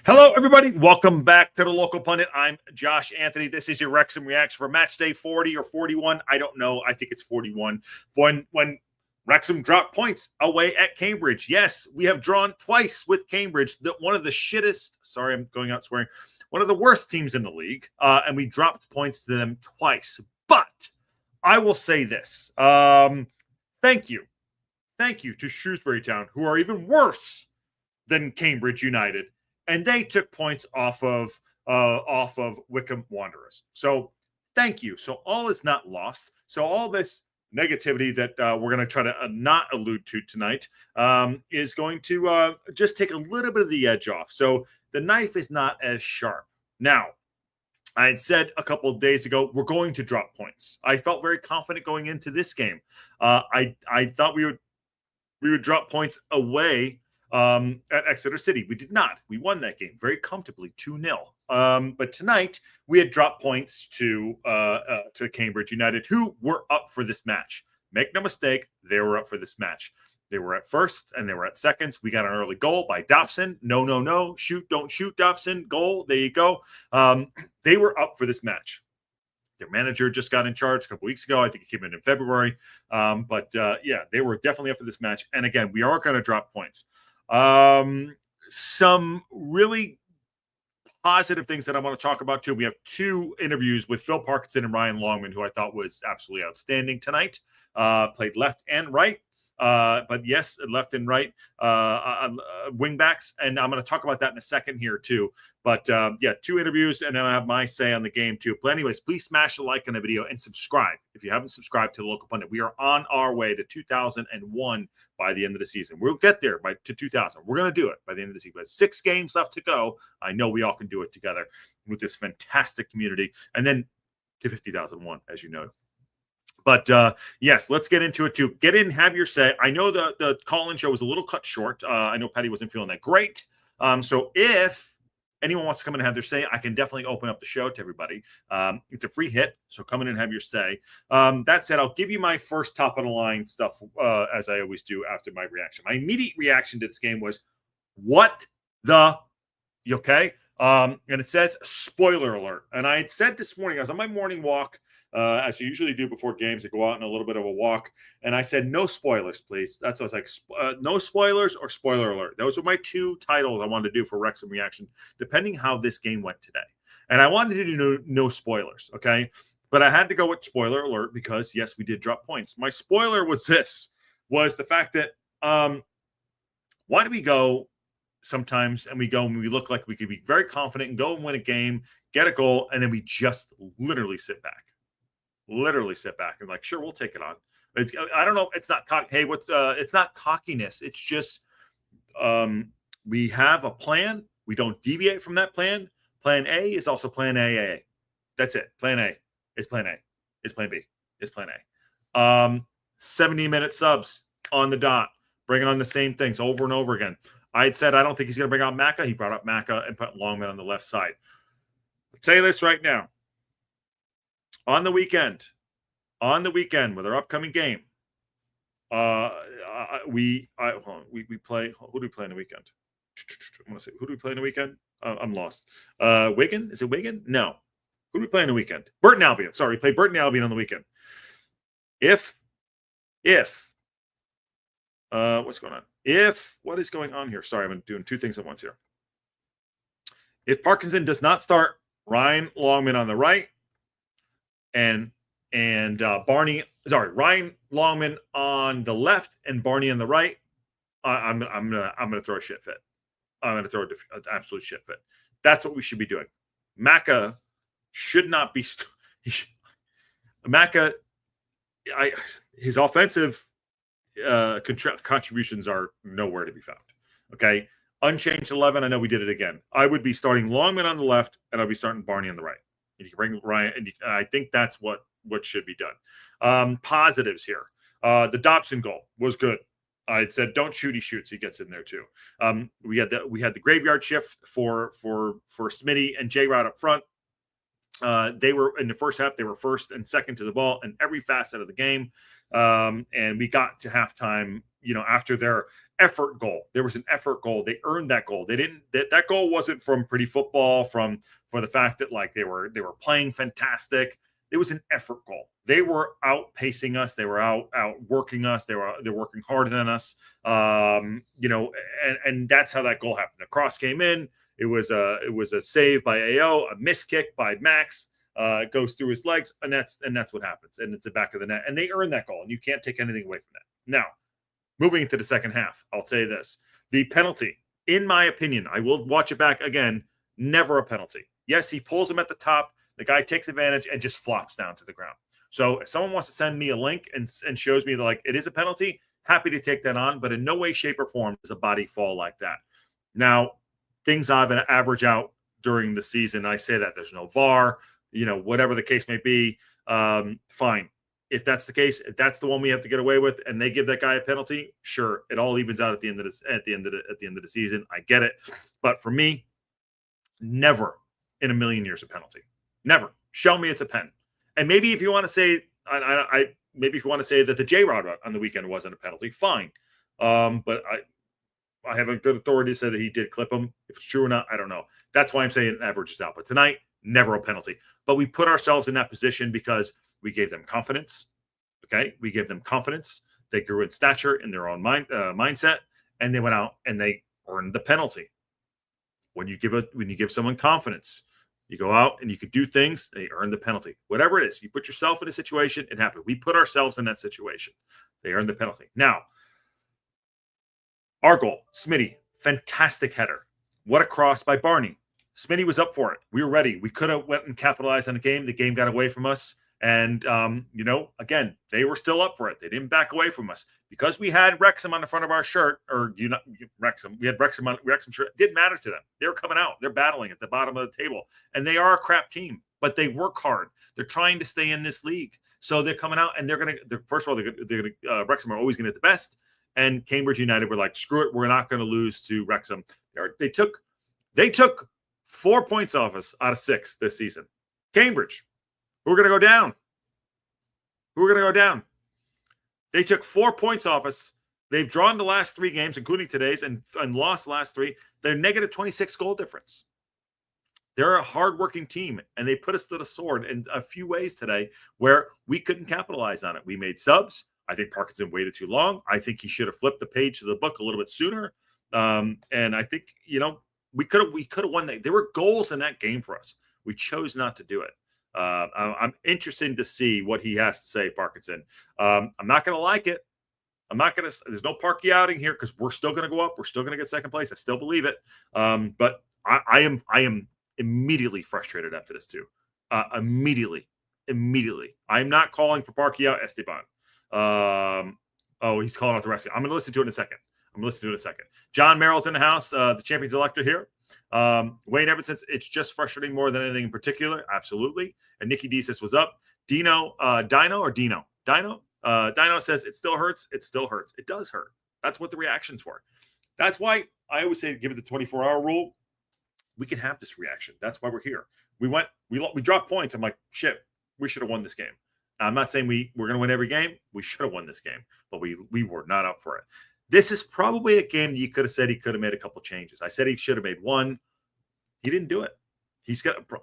Hello, everybody. Welcome back to the Local Pundit. I'm Josh Anthony. This is your Wrexham reaction for match day 40 or 41. I don't know. I think it's 41. When Wrexham dropped points away at Cambridge. Yes, we have drawn twice with Cambridge. One of the shittest, sorry, I'm going out swearing, one of the worst teams in the league. And we dropped points to them twice. But I will say this. Thank you. Thank you to Shrewsbury Town, who are even worse than Cambridge United. And they took points off of Wycombe Wanderers. So thank you. So all is not lost. So all this negativity that we're going to try to not allude to tonight is going to just take a little bit of the edge off. So the knife is not as sharp. Now, I had said a couple of days ago, we're going to drop points. I felt very confident going into this game. I thought we would drop points away at Exeter City. We did not. We won that game very comfortably, 2-0. But tonight we had dropped points to Cambridge United, who were up for this match. Make no mistake, they were up for this match. They were at first and they were at seconds. We got an early goal by Dobson. No. Shoot, don't shoot, Dobson. Goal. There you go. They were up for this match. Their manager just got in charge a couple weeks ago. I think he came in February. Yeah, they were definitely up for this match. And again, we are going to drop points. Some really positive things that I want to talk about too. We have two interviews with Phil Parkinson and Ryan Longman, who I thought was absolutely outstanding tonight. Played left and right. But yes, left and right wing backs, and I'm going to talk about that in a second here too. But yeah, two interviews, and then I have my say on the game too. But anyways, please smash a like on the video and subscribe if you haven't subscribed to the Local Pundit. We are on our way to 2001 by the end of the season. We'll get there to 2000. We're going to do it by the end of the season. But 6 games left to go. I know we all can do it together with this fantastic community, and then to 50,001, as you know. But yes, let's get into it too. Get in, have your say. I know the call-in show was a little cut short. I know Patty wasn't feeling that great. So if anyone wants to come in and have their say, I can definitely open up the show to everybody. It's a free hit, so come in and have your say. That said, I'll give you my first top-of-the-line stuff, as I always do after my reaction. My immediate reaction to this game was, what the... You okay? And it says, spoiler alert. And I had said this morning, I was on my morning walk, as I usually do before games. I go out on a little bit of a walk, and I said, no spoilers, please. That's what I was like, no spoilers or spoiler alert. Those were my two titles I wanted to do for Wrexham Reaction, depending how this game went today. And I wanted to do no spoilers, okay? But I had to go with spoiler alert because, yes, we did drop points. My spoiler was the fact that why do we go sometimes and we go and we look like we could be very confident and go and win a game, get a goal, and then we just literally sit back. And like, sure, we'll take it on. I don't know. It's not it's not cockiness. It's just we have a plan. We don't deviate from that plan. Plan A is also plan A. That's it. Plan A is plan A. Is plan B is plan A. 70-minute subs on the dot, bringing on the same things over and over again. I had said I don't think he's going to bring out Macca. He brought up Macca and put Longman on the left side. I'll tell you this right now. On the weekend with our upcoming game, we play. Who do we play in the weekend? I want to say, who do we play in the weekend? I'm lost. Wigan? Is it Wigan? No. Who do we play in the weekend? Burton Albion. Sorry, we play Burton Albion on the weekend. What's going on? What is going on here? Sorry, I'm doing two things at once here. If Parkinson does not start Ryan Longman on the right, and Ryan Longman on the left and Barney on the right, I'm gonna throw a shit fit. I'm gonna throw an absolute shit fit. That's what we should be doing. Macca should not be. Macca, his offensive contributions are nowhere to be found. Okay, unchanged 11. I know we did it again. I would be starting Longman on the left, and I'll be starting Barney on the right. And you can bring Ryan, and I think that's what should be done. Positives here. The Dobson goal was good. I had said don't shoot, he shoots. He gets in there too. We had the graveyard shift for Smitty and J-Rod up front. They were in the first half. They were first and second to the ball in every facet of the game. And we got to halftime, after their effort goal. There was an effort goal. They earned that goal. They didn't. That goal wasn't from pretty football. For the fact that they were playing fantastic. It was an effort goal. They were outpacing us. They were outworking us. They're working harder than us. And that's how that goal happened. The cross came in. It was a save by AO, a miss kick by Max. It goes through his legs, and that's what happens. And it's the back of the net. And they earned that goal, and you can't take anything away from that. Now, moving into the second half, I'll say this. The penalty, in my opinion, I will watch it back again, never a penalty. Yes, he pulls him at the top. The guy takes advantage and just flops down to the ground. So if someone wants to send me a link and shows me that it is a penalty, happy to take that on. But in no way, shape, or form does a body fall like that. Now, things I've average out during the season. I say that there's no VAR, whatever the case may be. Fine. If that's the case, if that's the one we have to get away with, and they give that guy a penalty, sure, it all evens out at the end of the season. I get it, but for me, never in a million years a penalty. Never. Show me it's a pen. And maybe if you want to say, maybe if you want to say that the J-Rod on the weekend wasn't a penalty, fine. But I have a good authority to say that he did clip him. If it's true or not, I don't know. That's why I'm saying it averages out. But tonight, never a penalty. But we put ourselves in that position because we gave them confidence. Okay, we gave them confidence. They grew in stature in their own mindset, and they went out and they earned the penalty. When you give someone confidence, you go out and you could do things, they earn the penalty. Whatever it is, you put yourself in a situation, it happened. We put ourselves in that situation. They earned the penalty. Now, our goal, Smitty, fantastic header. What a cross by Barney. Smitty was up for it. We were ready. We could have went and capitalized on the game. The game got away from us. And, again, they were still up for it. They didn't back away from us. Because we had Wrexham on the front of our shirt, Wrexham. We had Wrexham shirt. It didn't matter to them. They were coming out. They're battling at the bottom of the table. And they are a crap team, but they work hard. They're trying to stay in this league. So they're coming out, and first of all, Wrexham are always going to get the best. And Cambridge United were like, screw it. We're not going to lose to Wrexham. They took 4 points off us out of 6 this season. Cambridge. Who are going to go down? They took 4 points off us. They've drawn the last 3 games, including today's, and lost the last 3. They're negative 26 goal difference. They're a hardworking team, and they put us to the sword in a few ways today where we couldn't capitalize on it. We made subs. I think Parkinson waited too long. I think he should have flipped the page to the book a little bit sooner. And I think, we could have won that. There were goals in that game for us. We chose not to do it. I'm interested to see what he has to say, Parkinson. I'm not going to like it. There's no Parky outing here because we're still going to go up. We're still going to get second place. I still believe it. But I am immediately frustrated after this too. Immediately. I'm not calling for Parky out, Esteban. He's calling out the rescue. I'm going to listen to it in a second. John Merrill's in the house, the champions elector here. Wayne Evans says it's just frustrating more than anything in particular. Absolutely. And Nikki D says, was up. Dino says it still hurts. It does hurt. That's what the reaction's for. That's why I always say, give it the 24-hour rule. We can have this reaction. That's why we're here. We dropped points. I'm like, shit, we should have won this game. I'm not saying we're going to win every game. We should have won this game, but we were not up for it. This is probably a game that you could have said he could have made a couple changes. I said he should have made one. He didn't do it.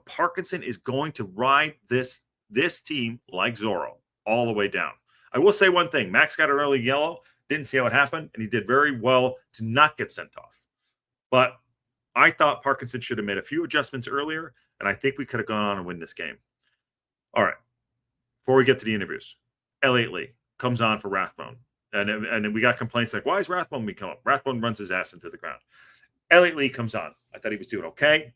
Parkinson is going to ride this team like Zorro all the way down. I will say one thing. Max got an early yellow. Didn't see how it happened, and he did very well to not get sent off. But I thought Parkinson should have made a few adjustments earlier, and I think we could have gone on and win this game. All right. Before we get to the interviews, Elliot Lee comes on for Rathbone. And we got complaints like, why is Rathbone come up? Rathbone runs his ass into the ground. Elliot Lee comes on. I thought he was doing okay.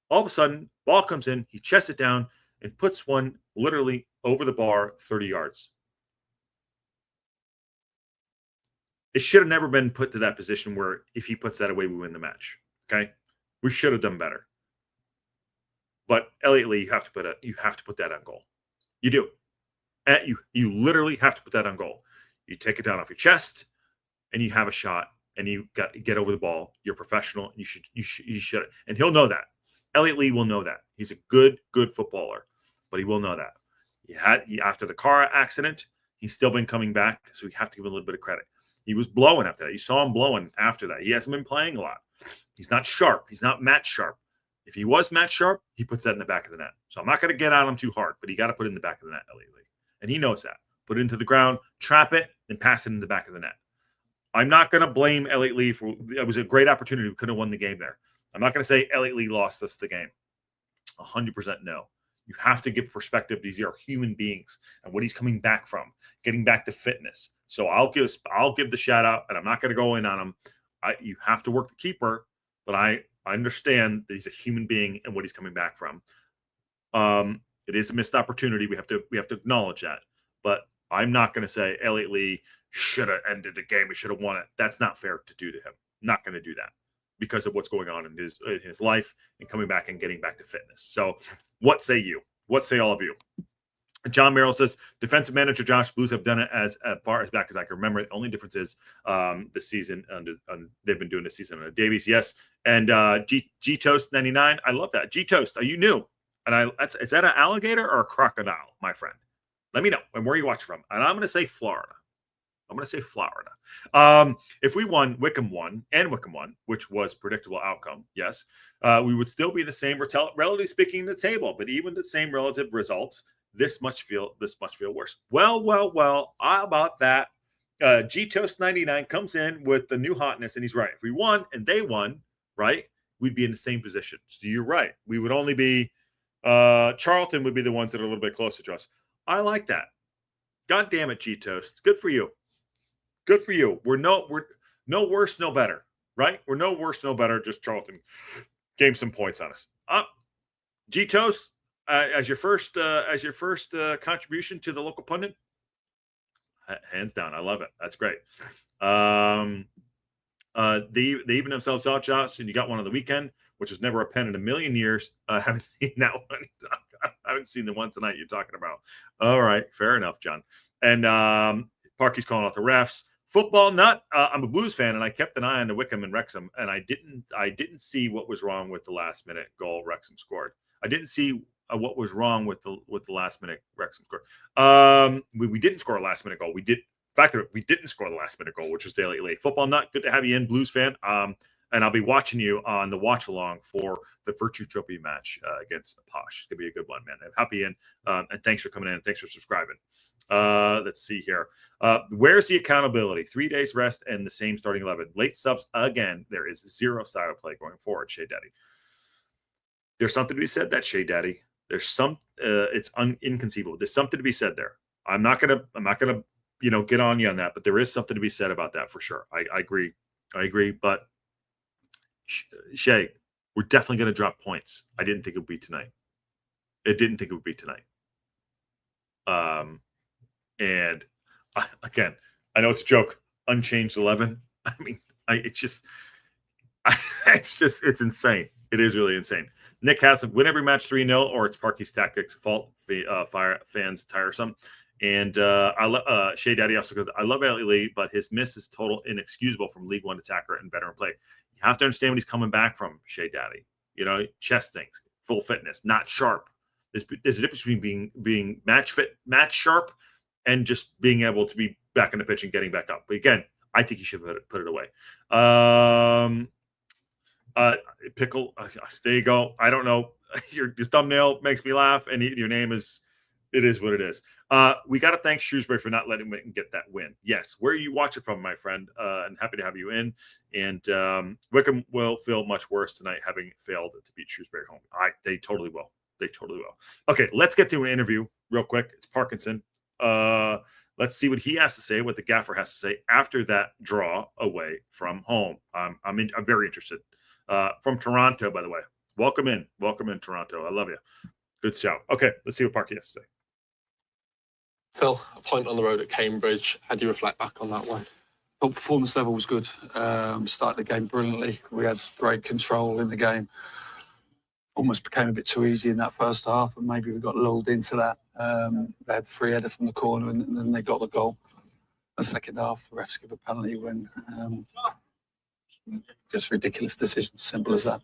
All of a sudden, ball comes in. He chests it down and puts one literally over the bar 30 yards. It should have never been put to that position where if he puts that away, we win the match. Okay? We should have done better. But Elliot Lee, you have to put that on goal. You do. You literally have to put that on goal. You take it down off your chest, and you have a shot, and you get over the ball. You're professional. You should, and he'll know that. Elliot Lee will know that. He's a good footballer, but he will know that. After the car accident, he's still been coming back, so we have to give him a little bit of credit. He was blowing after that. You saw him blowing after that. He hasn't been playing a lot. He's not sharp. He's not match sharp. If he was match sharp, he puts that in the back of the net. So I'm not going to get on him too hard, but he got to put it in the back of the net, Elliot Lee. And he knows that. Put it into the ground, trap it, and pass it in the back of the net. I'm not going to blame Elliot Lee for it was a great opportunity. We could have won the game there. I'm not going to say Elliot Lee lost us the game. 100% no. You have to give perspective. These are human beings and what he's coming back from, getting back to fitness. So I'll give the shout out, and I'm not going to go in on him. You have to work the keeper, but I understand that he's a human being and what he's coming back from. It is a missed opportunity. We have to acknowledge that. But I'm not going to say Elliot Lee should have ended the game. He should have won it. That's not fair to do to him. I'm not going to do that because of what's going on in his life and coming back and getting back to fitness. So what say you? What say all of you? John Merrill says, defensive manager Josh, Blues have done it as far as back as I can remember. The only difference is this season, they've been doing this season under Davies, yes. And G-Toast 99, I love that. G-Toast, are you new? And is that an alligator or a crocodile, my friend? Let me know. And where are you watching from? And I'm going to say Florida. If we won, Wycombe won, which was predictable outcome, yes, we would still be the same, relatively speaking, the table. But even the same relative results, this much feel worse. Well. How about that? G-Toast 99 comes in with the new hotness, and he's right. If we won and they won, right, we'd be in the same position. So you're right. We would only be Charlton would be the ones that are a little bit closer to us. I like that. God damn it, G-Toast. Good for you. Good for you. We're no worse, no better, right? We're no worse, no better. Just Charlton gained some points on us. G-Toast, as your first contribution to the local pundit, hands down, I love it. That's great. They even themselves out, Josh, and you got one on the weekend, which is never a pen in a million years. I haven't seen that one. I haven't seen the one tonight you're talking about. All right, fair enough, John. And Parky's calling out the refs. Football nut. I'm a Blues fan, and I kept an eye on the Wycombe and Wrexham, and I didn't see what was wrong with the last minute goal Wrexham scored. I didn't see what was wrong with the last minute Wrexham score. We didn't score a last minute goal. We didn't score the last minute goal, which was Daily Late. Football nut. Good to have you in, Blues fan. And I'll be watching you on the watch along for the Virtue Trophy match against Posh. It's gonna be a good one, man. I'm happy in, and thanks for coming in. Thanks for subscribing. Let's see here. Where's the accountability? 3 days rest and the same starting 11. Late subs again. There is zero style play going forward. Shea Daddy. There's something to be said. That Shea Daddy. There's some. It's inconceivable. There's something to be said there. I'm not gonna get on you on that, but there is something to be said about that for sure. I agree. But Shay, we're definitely going to drop points. I didn't think it would be tonight. And again, I know it's a joke. Unchanged 11. I mean, it's insane. It is really insane. Nick Hassel, win every match 3-0, or it's Parky's tactics fault. Fire fans tiresome. And Shea Daddy also goes, I love Elliot Lee, but his miss is total inexcusable from League One attacker and veteran play. You have to understand what he's coming back from, Shea Daddy. Chest things, full fitness, not sharp. There's a difference between being match fit, match sharp, and just being able to be back in the pitch and getting back up. But again, I think he should put it away. Pickle, there you go. I don't know. Your thumbnail makes me laugh, and your name is. It is what it is. We got to thank Shrewsbury for not letting him get that win. Yes. Where you watch it from, my friend, and happy to have you in. And Wycombe will feel much worse tonight having failed to beat Shrewsbury home. They totally will. Okay, let's get to an interview real quick. It's Parkinson. Let's see what he has to say, what the gaffer has to say after that draw away from home. I'm very interested. From Toronto, by the way. Welcome in, Toronto. I love you. Good shout. Okay, let's see what Parky has to say. Phil, a point on the road at Cambridge. How do you reflect back on that one? Well, performance level was good. Started the game brilliantly. We had great control in the game. Almost became a bit too easy in that first half, and maybe we got lulled into that. They had the free header from the corner, and then they got the goal. The second half, the refs give a penalty when just ridiculous decision, simple as that.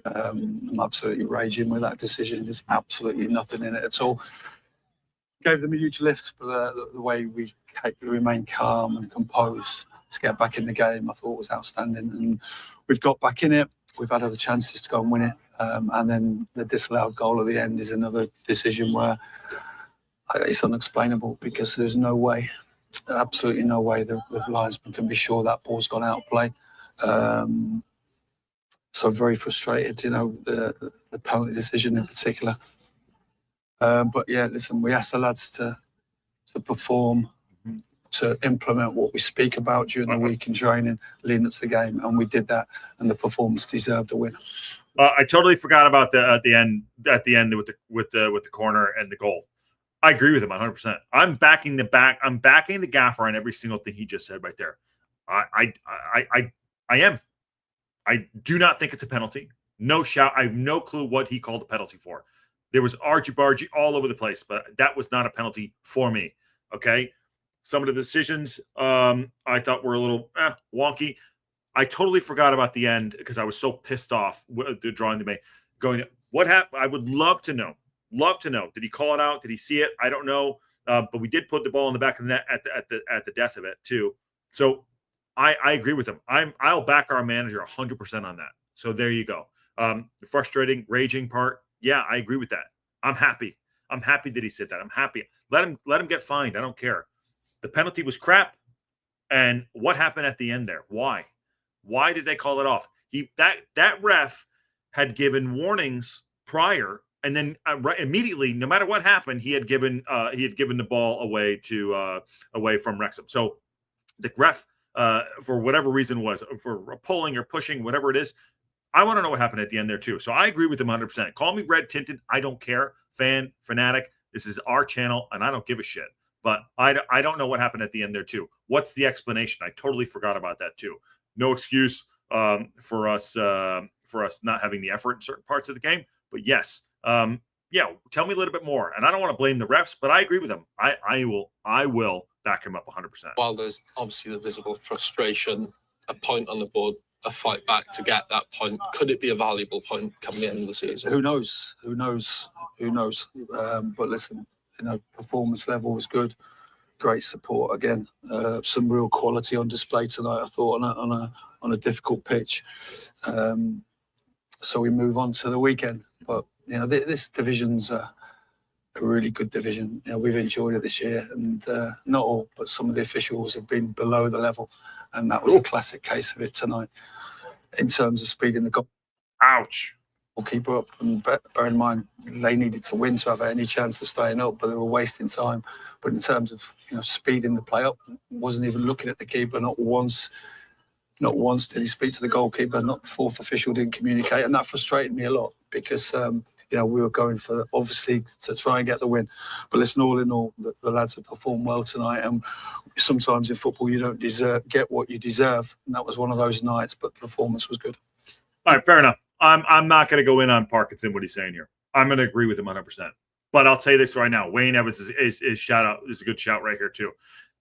I'm absolutely raging with that decision. There's absolutely nothing in it at all. Gave them a huge lift, but the way we remained calm and composed to get back in the game, I thought was outstanding. And we've got back in it. We've had other chances to go and win it. And then the disallowed goal at the end is another decision where it's unexplainable, because there's no way, absolutely no way the linesman can be sure that ball's gone out of play. So very frustrated, the penalty decision in particular. But yeah, listen, we asked the lads to perform, to implement what we speak about during the week in training, leading up to the game, and we did that, and the performance deserved a win. I totally forgot about at the end with the corner and the goal. I agree with him 100%. I'm backing the gaffer on every single thing he just said right there. I am. I do not think it's a penalty. No shout. I have no clue what he called a penalty for. There was argy-bargy all over the place, but that was not a penalty for me. Okay? Some of the decisions I thought were a little wonky. I totally forgot about the end because I was so pissed off with the drawing the main. What happened? I would love to know. Love to know. Did he call it out? Did he see it? I don't know. But we did put the ball in the back of the net at the death of it too. So I agree with him. I'll back our manager 100% on that. So there you go. The frustrating, raging part. Yeah, I agree with that. I'm happy. I'm happy that he said that. I'm happy. Let him get fined. I don't care. The penalty was crap. And what happened at the end there? Why? Why did they call it off? That ref had given warnings prior, and then immediately, no matter what happened, he had given the ball away from Wrexham. So the ref, for whatever reason, was for pulling or pushing, whatever it is. I want to know what happened at the end there too. So I agree with him 100%. Call me red tinted. I don't care. Fanatic. This is our channel, and I don't give a shit. But I don't know what happened at the end there too. What's the explanation? I totally forgot about that too. No excuse for us not having the effort in certain parts of the game. But yes, tell me a little bit more. And I don't want to blame the refs, but I agree with him. I will back him up 100%. While there's obviously the visible frustration, a point on the board, a fight back to get that point. Could it be a valuable point coming the end of the season? Who knows? But listen, performance level was good. Great support again. Some real quality on display tonight, I thought, on a difficult pitch. So we move on to the weekend. But this division's a really good division. We've enjoyed it this year, and not all, but some of the officials have been below the level, and that was a classic case of it tonight. In terms of speeding the goal. Ouch. Keeper up, and bear in mind they needed to win to have any chance of staying up, but they were wasting time. But in terms of speeding the play up, wasn't even looking at the keeper. Not once did he speak to the goalkeeper. Not the fourth official didn't communicate, and that frustrated me a lot because we were going for obviously to try and get the win. But listen, all in all, the lads have performed well tonight, and sometimes in football you don't get what you deserve, and that was one of those nights. But the performance was good. All right, fair enough. I'm not going to go in on Parkinson, what he's saying here. I'm going to agree with him 100%. But I'll say this right now. Wayne Evans is shout out. This is a good shout right here too.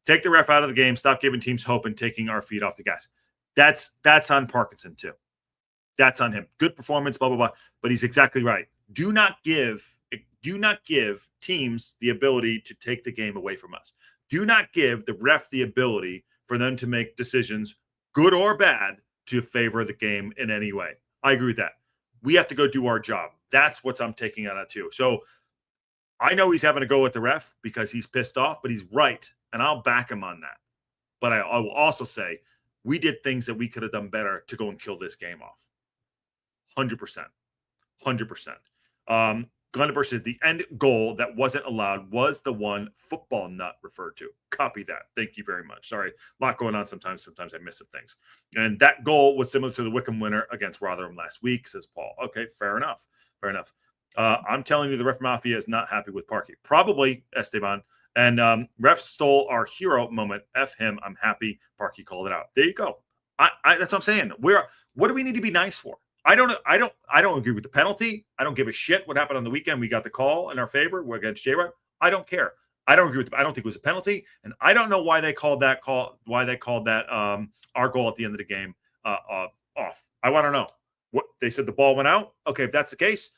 Take the ref out of the game. Stop giving teams hope and taking our feet off the gas. That's on Parkinson too. That's on him. Good performance, blah, blah, blah. But he's exactly right. Do not give teams the ability to take the game away from us. Do not give the ref the ability for them to make decisions, good or bad, to favor the game in any way. I agree with that. We have to go do our job. That's what I'm taking out of too. So I know he's having to go with the ref because he's pissed off, but he's right, and I'll back him on that. But I will also say we did things that we could have done better to go and kill this game off. 100%. 100%. Glenn said the end goal that wasn't allowed was the one football nut referred to. Copy that. Thank you very much. Sorry, a lot going on sometimes. Sometimes I miss some things. And that goal was similar to the Wycombe winner against Rotherham last week, says Paul. Okay, fair enough. I'm telling you, the ref mafia is not happy with Parky. Probably, Esteban. And ref stole our hero moment. F him. I'm happy Parky called it out. There you go. That's what I'm saying. What do we need to be nice for? I don't agree with the penalty. I don't give a shit what happened on the weekend. We got the call in our favor. We're against J-Rod. I don't care. I don't agree with I don't think it was a penalty. And I don't know why they called that our goal at the end of the game off. I want to know. What they said the ball went out. Okay, if that's the case,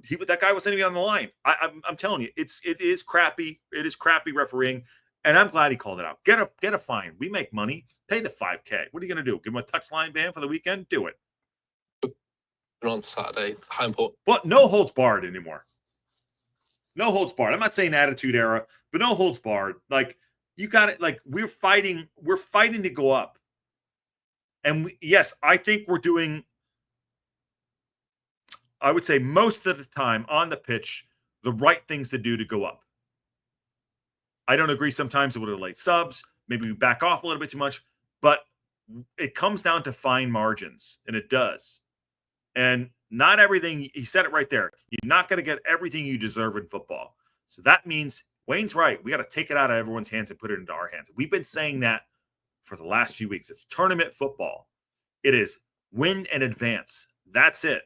that guy wasn't even on the line. I'm telling you, it is crappy. It is crappy refereeing. And I'm glad he called it out. Get a fine. We make money. Pay the $5K. What are you going to do? Give him a touchline ban for the weekend? Do it. On Saturday, how important? But no holds barred anymore. No holds barred. I'm not saying attitude era, but no holds barred. Like, you got it. Like, we're fighting to go up. And yes, I think we're doing, I would say most of the time on the pitch, the right things to do to go up. I don't agree sometimes with the late subs. Maybe we back off a little bit too much, but it comes down to fine margins, and it does. And not everything, he said it right there. You're not going to get everything you deserve in football. So that means Wayne's right. We got to take it out of everyone's hands and put it into our hands. We've been saying that for the last few weeks. It's tournament football. It is win and advance. That's it.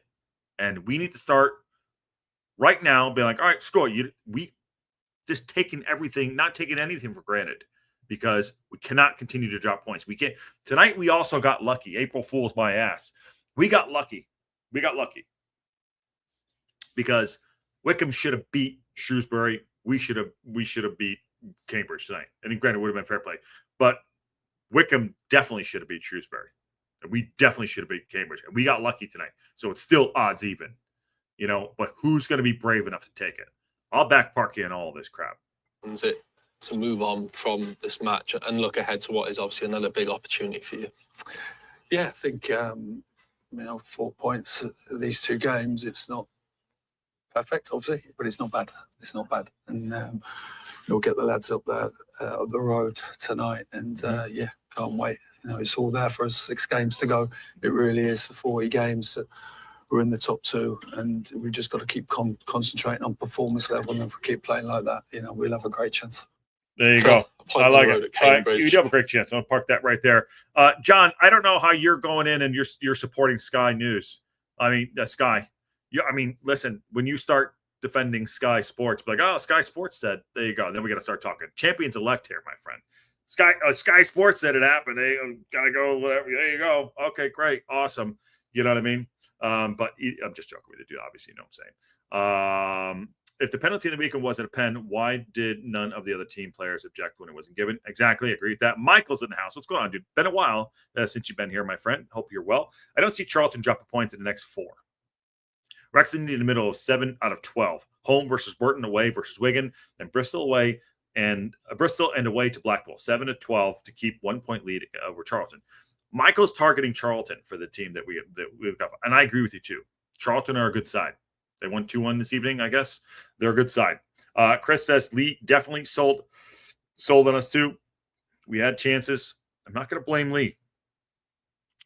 And we need to start right now, be like, all right, screw it. We just not taking anything for granted, because we cannot continue to drop points. We can't. Tonight, we also got lucky. April Fool's my ass. We got lucky. Because Wycombe should have beat Shrewsbury. We should have beat Cambridge tonight. And granted, it would have been fair play. But Wycombe definitely should have beat Shrewsbury. And we definitely should have beat Cambridge. And we got lucky tonight. So it's still odds even. But who's going to be brave enough to take it? I'll back Parky on all this crap. Is it to move on from this match and look ahead to what is obviously another big opportunity for you? Yeah, I think 4 points these two games. It's not perfect, obviously, but it's not bad. And we'll get the lads up there up the road tonight. And can't wait. It's all there for us. 6 games to go. It really is. For 40 games. We're in the top 2, and we've just got to keep concentrating on performance level. And if we keep playing like that, we'll have a great chance. There you go. I like it. You do have a great chance. I'm going to park that right there. John, I don't know how you're going in and you're supporting Sky News. I mean, Sky. Listen, when you start defending Sky Sports, be like, oh, Sky Sports said, there you go. Then we got to start talking. Champions elect here, my friend. Sky Sports said it happened. They got to go, whatever. There you go. Okay, great. Awesome. You know what I mean? But I'm just joking with you, dude. Obviously, you know what I'm saying. If the penalty in the weekend wasn't a pen, why did none of the other team players object when it wasn't given? Exactly. Agree with that. Michael's in the house. What's going on, dude? Been a while since you've been here, my friend. Hope you're well. I don't see Charlton drop a point in the next 4. Wrexham in the middle of 7 out of 12. Home versus Burton, away versus Wigan, and Bristol away and away to Blackpool. 7 to 12 to keep 1 point lead over Charlton. Michael's targeting Charlton for the team that we've got, and I agree with you too. Charlton are a good side. They won 2-1 this evening, I guess. They're a good side. Chris says Lee definitely sold on us too. We had chances. I'm not going to blame Lee.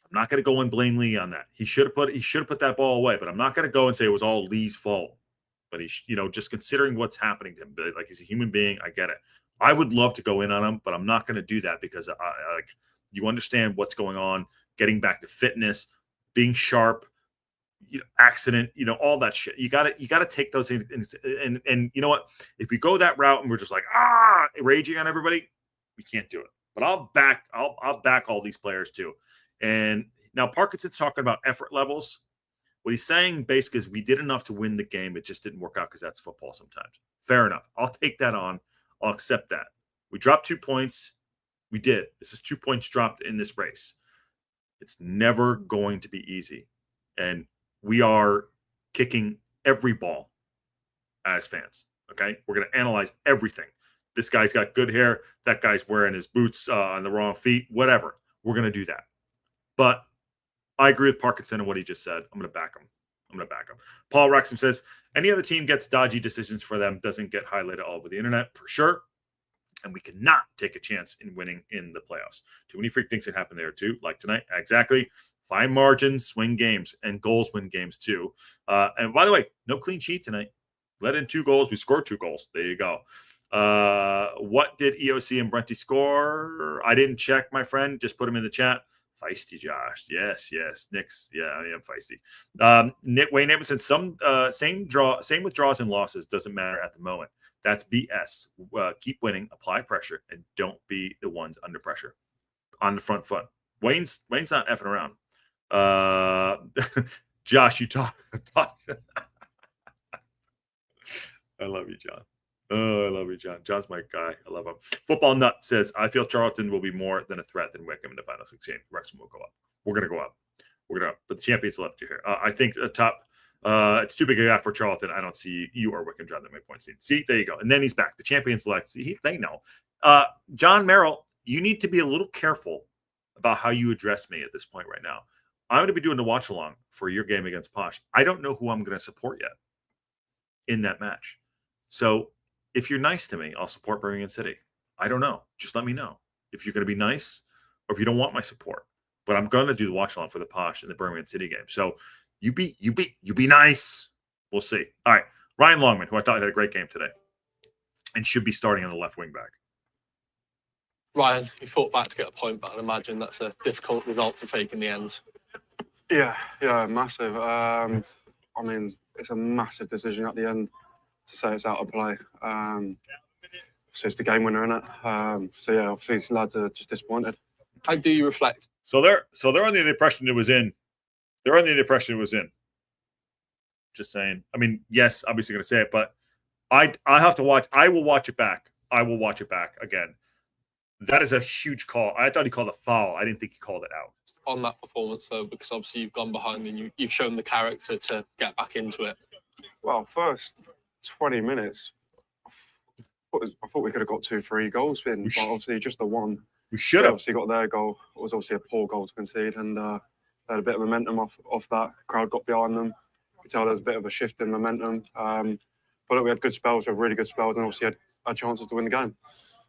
I'm not going to go and blame Lee on that. He should have put that ball away, but I'm not going to go and say it was all Lee's fault. But just considering what's happening to him, like, he's a human being. I get it. I would love to go in on him, but I'm not going to do that because you understand what's going on, getting back to fitness, being sharp, accident, all that shit. You got to take those in, and you know what? If we go that route and we're just like raging on everybody, we can't do it. But I'll back all these players too. And now Parkinson's talking about effort levels. What he's saying basically is we did enough to win the game. It just didn't work out because that's football sometimes. Fair enough. I'll take that on. I'll accept that. We dropped 2 points. We did. This is 2 points dropped in this race. It's never going to be easy. And we are kicking every ball as fans. Okay? We're going to analyze everything. This guy's got good hair. That guy's wearing his boots on the wrong feet. Whatever. We're going to do that. But I agree with Parkinson and what he just said. I'm going to back him. Paul Wrexham says, any other team gets dodgy decisions for them, doesn't get highlighted all over the internet, for sure. And we cannot take a chance in winning in the playoffs. Too many freak things that happen there too, like tonight. Exactly. Fine margins, swing games, and goals win games too. And by the way, no clean sheet tonight. Let in 2 goals. We scored 2 goals. There you go. What did EOC and Brenty score? I didn't check, my friend. Just put them in the chat. Feisty Josh. Yes. Nick's. Yeah, I am feisty. Wayne Emerson, same with draws and losses. Doesn't matter at the moment. That's BS. Keep winning, apply pressure, and don't be the ones under pressure. On the front foot. Wayne's not effing around. Josh, you talk. I love you, John. Oh, I love you, John. John's my guy. I love him. Football Nut says, I feel Charlton will be more than a threat than Wycombe in the final 6 games. Wrexham will go up. We're going to go up. We're going to up. But the champions left you here. I think the top, it's too big a gap for Charlton. I don't see you or Wycombe driving the midpoint scene. See, there you go. And then he's back. The champions left. See, they know. John Merrill, you need to be a little careful about how you address me at this point right now. I'm going to be doing the watch along for your game against Posh. I don't know who I'm going to support yet in that match. So if you're nice to me, I'll support Birmingham City. I don't know. Just let me know if you're going to be nice or if you don't want my support. But I'm going to do the watch along for the Posh and the Birmingham City game. So you be nice. We'll see. All right. Ryan Longman, who I thought had a great game today and should be starting on the left wing back. Ryan, you fought back to get a point, but I imagine that's a difficult result to take in the end. Yeah, massive. I mean, it's a massive decision at the end to say it's out of play. So it's the game winner, isn't it? So yeah, obviously these lads are just disappointed. How do you reflect? So they're under the impression it was in. They're under the impression it was in. Just saying. I mean, yes, obviously going to say it, but I have to watch. I will watch it back. I will watch it back again. That is a huge call. I thought he called a foul. I didn't think he called it out. On that performance, though, because obviously you've gone behind and you've shown the character to get back into it. Well, first 20 minutes, I thought we could have got 2-3 goals in, but obviously just the one. We should have. Obviously got their goal. It was obviously a poor goal to concede, and they had a bit of momentum off that. Crowd got behind them. You could tell there was a bit of a shift in momentum. But look, we had good spells, we had really good spells, and obviously had chances to win the game.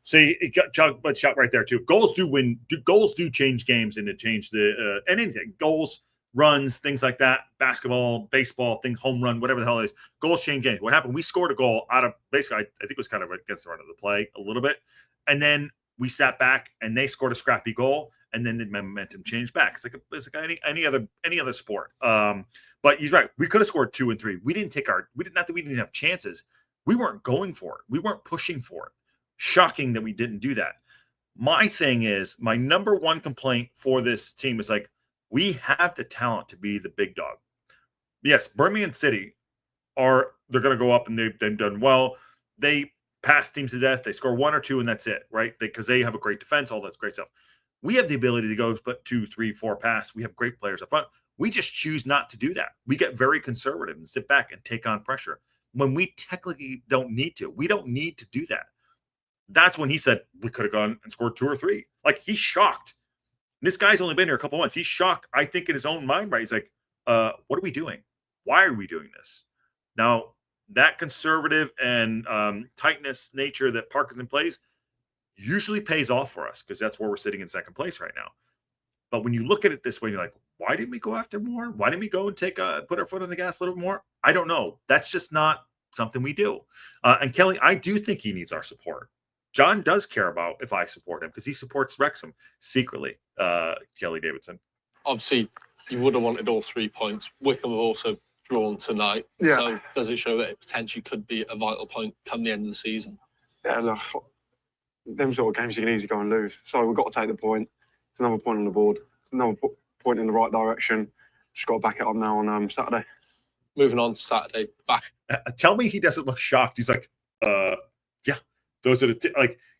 See, it got shot right there too. Goals do win. Goals do change games and to change the anything. Goals, runs, things like that. Basketball, baseball, things, home run, whatever the hell it is. Goals change games. What happened? We scored a goal out of basically. I think it was kind of against the run of the play a little bit, and then we sat back and they scored a scrappy goal, and then the momentum changed back. It's like any other sport. But he's right. We could have scored 2 and 3. We didn't take not that we didn't have chances. We weren't going for it. We weren't pushing for it. Shocking that we didn't do that. My thing is, my number one complaint for this team is like, we have the talent to be the big dog. Yes, Birmingham City they're going to go up and they've done well. They pass teams to death. They score 1 or 2 and that's it, right? Because they have a great defense, all that's great stuff. We have the ability to go but 2, 3, 4 pass. We have great players up front. We just choose not to do that. We get very conservative and sit back and take on pressure when we technically don't need to. We don't need to do that. That's when he said we could have gone and scored 2 or 3. Like, he's shocked. This guy's only been here a couple months. He's shocked. I think in his own mind, right? He's like, what are we doing? Why are we doing this? Now, that conservative and tightness nature that Parkinson plays usually pays off for us because that's where we're sitting in second place right now. But when you look at it this way, you're like, why didn't we go after more? Why didn't we go and put our foot on the gas a little bit more? I don't know. That's just not something we do. And Kelly, I do think he needs our support. John does care about if I support him because he supports Wrexham secretly, Kelly Davidson. Obviously, you would have wanted all 3 points. Wycombe have also drawn tonight. Yeah. So does it show that it potentially could be a vital point come the end of the season? Yeah, look, them sort of games you can easily go and lose. So we've got to take the point. It's another point on the board. It's another point in the right direction. Just got to back it up now on Saturday. Moving on to Saturday, back. Tell me he doesn't look shocked. He's like, yeah. Those are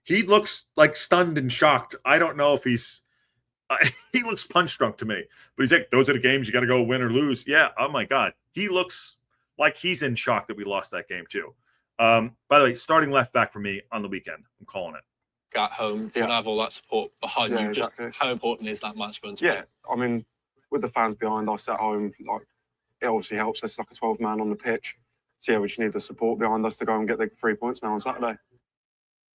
he looks like stunned and shocked. I don't know if he looks punch drunk to me, but he's like, those are the games you got to go win or lose. Yeah. Oh my God. He looks like he's in shock that we lost that game too. By the way, starting left back for me on the weekend. I'm calling it. At home, you have all that support behind you. Exactly. Just how important is that match going to be? Yeah. I mean, with the fans behind us at home, like, it obviously helps. It's like a 12-man on the pitch. So yeah, we just need the support behind us to go and get the 3 points now on Saturday.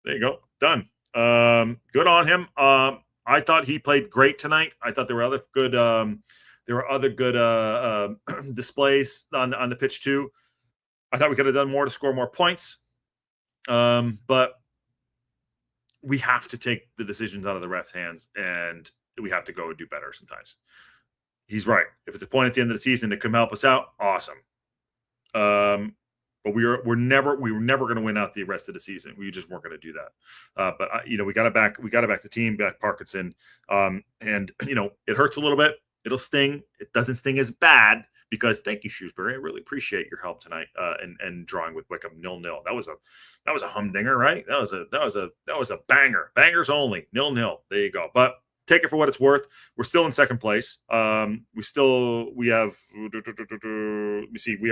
There you go. Done. Good on him. I thought he played great tonight. I thought there were other good displays on the pitch too. I thought we could have done more to score more points. But we have to take the decisions out of the ref's hands and we have to go and do better sometimes. He's right. If it's a point at the end of the season that can help us out, awesome. But we were never going to win out the rest of the season. We just weren't going to do that. But we got to back the team, back Parkinson. And it hurts a little bit. It'll sting. It doesn't sting as bad because thank you, Shrewsbury. I really appreciate your help tonight and drawing with Wycombe 0-0. That was a humdinger, right? That was a banger. Bangers only. 0-0. There you go. But take it for what it's worth. We're still in second place. We have let me see. We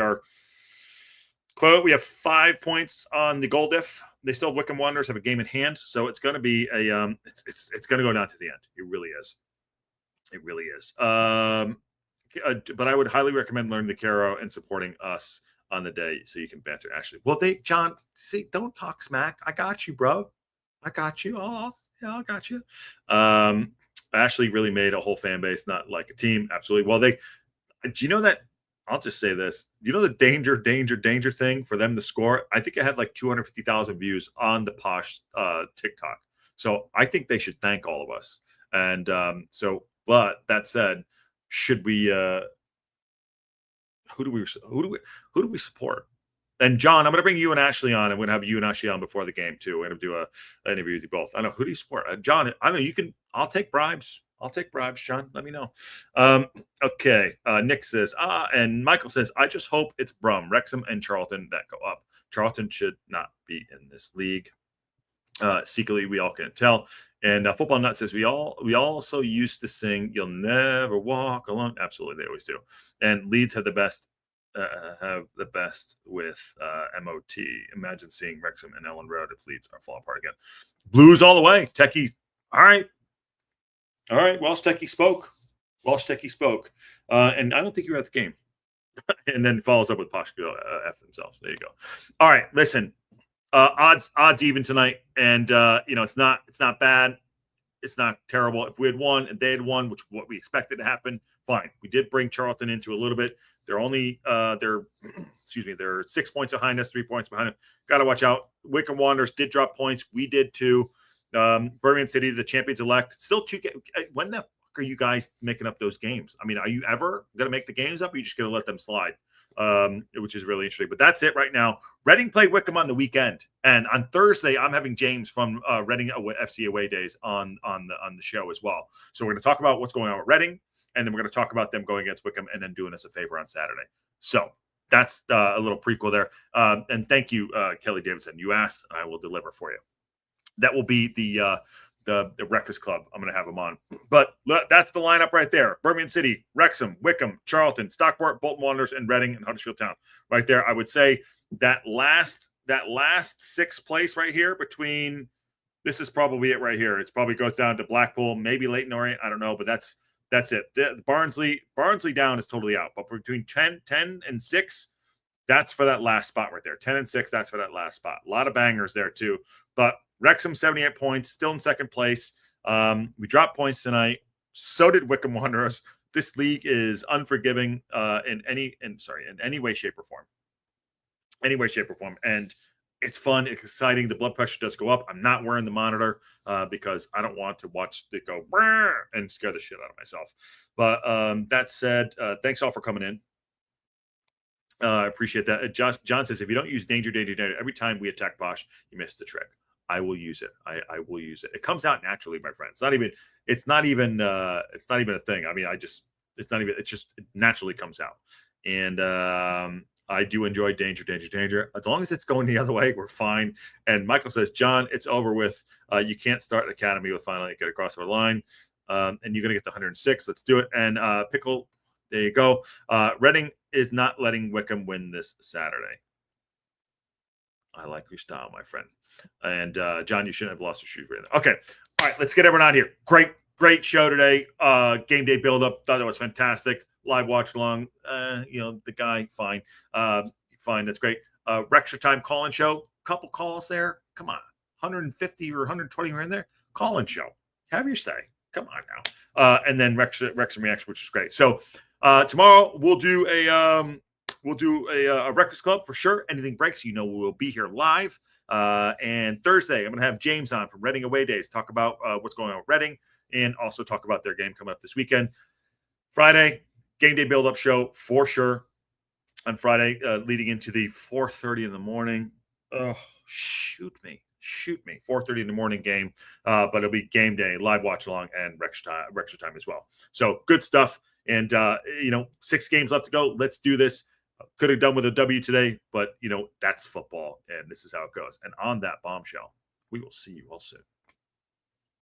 have 5 points on the goal diff. They still Wycombe Wanderers have a game in hand, so it's going to be a it's going to go down to the end. It really is. It really is. But I would highly recommend learning the Caro and supporting us on the day so you can banter. Ashley, well, John, see, don't talk smack. I got you, bro. I got you. I got you. Ashley really made a whole fan base, not like a team. Absolutely. Well, do you know that? I'll just say this. You know the danger thing for them to score? I think it had like 250,000 views on the Posh TikTok. So I think they should thank all of us. And but that said, should we? Who do we support? And John, I'm going to bring you and Ashley on. I'm going to have you and Ashley on before the game too. We're going to do an interview with you both. I know, who do you support? John, I know you can. I'll take bribes. John. Let me know. Okay. Nick says, and Michael says, I just hope it's Brum, Wrexham, and Charlton that go up. Charlton should not be in this league. Secretly, we all can't tell. And Football Nut says, we also used to sing "You'll Never Walk Alone." Absolutely, they always do. And Leeds have the best with MOT. Imagine seeing Wrexham and Ellen Road if Leeds are falling apart again. Blues all the way. Techie. All right. Welsh Techie spoke. And I don't think you were at the game. And then follows up with Posh F themselves. There you go. All right. Listen. Odds even tonight, and it's not bad, it's not terrible. If we had won and they had won, which what we expected to happen, fine. We did bring Charlton into a little bit. They're only they're 6 points behind us, 3 points behind us. Got to watch out. Wycombe Wanderers did drop points. We did too. Birmingham City, the champions elect, still when the fuck are you guys making up those games? I mean, are you ever going to make the games up? Or are you just going to let them slide? Which is really interesting. But that's it right now. Reading played Wycombe on the weekend, and on Thursday I'm having James from Reading FC Away Days on the show as well. So we're going to talk about what's going on with Reading, and then we're going to talk about them going against Wycombe, and then doing us a favor on Saturday. So that's a little prequel there. And thank you, Kelly Davidson. You asked, and I will deliver for you. That will be the Breakfast Club. I'm going to have them on. But that's the lineup right there. Birmingham City, Wrexham, Wycombe, Charlton, Stockport, Bolton Wanderers, and Reading and Huddersfield Town. Right there, I would say that last sixth place right here between – this is probably it right here. It probably goes down to Blackpool, maybe Leyton Orient. I don't know, but that's it. The Barnsley down is totally out. But between 10 and 6, that's for that last spot right there. 10 and 6, that's for that last spot. A lot of bangers there too. But Wrexham, 78 points, still in second place. We dropped points tonight. So did Wycombe Wanderers. This league is unforgiving in any way, shape, or form. And it's fun, it's exciting. The blood pressure does go up. I'm not wearing the monitor because I don't want to watch it go and scare the shit out of myself. But that said, thanks all for coming in. I appreciate that. John says, if you don't use danger, every time we attack Posh, you miss the trick. I will use it. I will use it. It comes out naturally, my friend. It's not even a thing. I mean, it just naturally comes out. And I do enjoy danger. As long as it's going the other way, we're fine. And Michael says, John, it's over with. You can't start an academy with finally get across our line. And you're going to get the 106. Let's do it. And Pickle, there you go. Reading is not letting Wycombe win this Saturday. I like your style, my friend. And John, you shouldn't have lost your shoes right there. Okay. All right. Let's get everyone out here. Great show today. Game day build up. Thought it was fantastic. Live watch along. The guy, fine. Fine. That's great. Extra time call-in show. Couple calls there. Come on. 150 or 120 were in there. Call-in show. Have your say. Come on now. And then Wrexham reaction, which is great. So tomorrow we'll do a Breakfast Club for sure. Anything breaks, we'll be here live. And Thursday, I'm going to have James on from Reading Away Days, talk about what's going on with Reading, and also talk about their game coming up this weekend. Friday, game day build-up show for sure on Friday, leading into the 4:30 in the morning. Oh, shoot me. shoot me, 4:30 in the morning game, but it'll be game day, live watch along, and Wrexham time as well. So good stuff. And 6 games left to go. Let's do this. Could have done with a W today, but that's football, and this is how it goes. And on that bombshell, we will see you all soon.